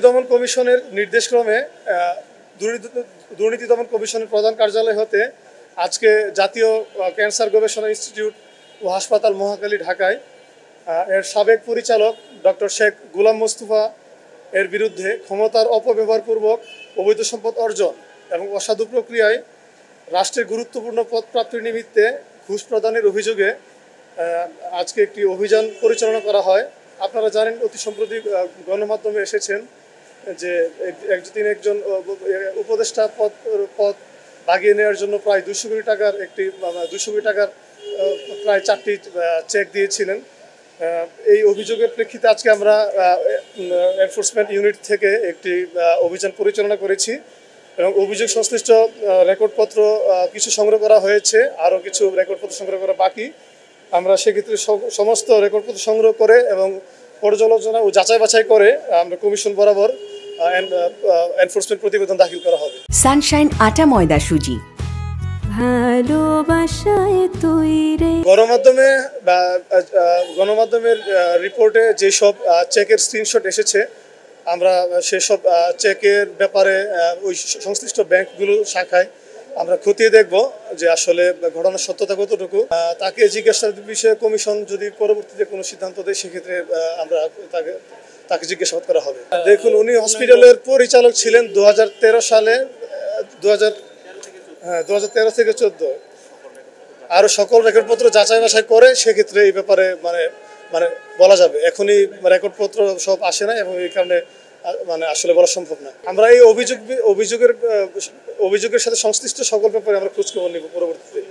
দমন কমিশনের নির্দেশক্রমে দুর্নীতি দমন কমিশনের প্রধান কার্যালয় হতে আজকে জাতীয় ক্যান্সার গবেষণা ইনস্টিটিউট ও হাসপাতাল মহাখালী ঢাকায় এর সাবেক পরিচালক ডক্টর শেখ গোলাম মোস্তফা এর বিরুদ্ধে ক্ষমতার অপব্যবহারপূর্বক অবৈধ সম্পদ অর্জন এবং অসাধু প্রক্রিয়ায় রাষ্ট্রের গুরুত্বপূর্ণ পদ প্রাপ্তির নিমিত্তে ঘুষ প্রদানের অভিযোগে আজকে একটি অভিযান পরিচালনা করা হয়। আপনারা জানেন, অতি সম্প্রতি গণমাধ্যমে এসেছেন যে তিনি একজন উপদেষ্টা পদ বাগিয়ে নেওয়ার জন্য প্রায় 200 কোটি টাকার 200 কোটি টাকার প্রায় 4টি চেক দিয়েছিলেন। এই অভিযোগের প্রেক্ষিতে আজকে আমরা এনফোর্সমেন্ট ইউনিট থেকে একটি অভিযান পরিচালনা করেছি এবং অভিযোগ সংশ্লিষ্ট রেকর্ডপত্র কিছু সংগ্রহ করা হয়েছে, আরও কিছু রেকর্ডপত্র সংগ্রহ করা বাকি। আমরা সেক্ষেত্রে সমস্ত রেকর্ডপত্র সংগ্রহ করে এবং পর্যালোচনা ও যাচাই বাছাই করে আমরা কমিশন বরাবর এনফোর্সমেন্ট প্রতিবেদন দাখিল করা হবে। সানশাইন আটা ময়দা সুজি ভালোবাসায় তৈরি। গণমাধ্যমের রিপোর্টে যেসব চেকের স্ক্রিনশট এসেছে, আমরা সেসব চেকের ব্যাপারে ওই সংশ্লিষ্ট ব্যাংকগুলো শাখায় আমরা খতিয়ে দেখব যে আসলে ঘটনার সত্যতা কতটুকু। তাকে জিজ্ঞাসার বিষয়ে কমিশন যদি পরবর্তীতে কোনো সিদ্ধান্ত দেয়, সেক্ষেত্রে আমরা তাকে জিজ্ঞাসাবাদ করা হবে। দেখুন, উনি হসপিটালের পরিচালক ছিলেন 2013 সালে, 2013 থেকে 14। আরও সকল রেকর্ডপত্র যাচাই বাছাই করে সেক্ষেত্রে এই ব্যাপারে মানে বলা যাবে। এখনই রেকর্ডপত্র সব আসে না এবং এই কারণে আসলে বলা সম্ভব না। আমরা এই অভিযোগের সাথে সংশ্লিষ্ট সকল ব্যাপারে আমরা খোঁজখবর নিব পরবর্তীতে।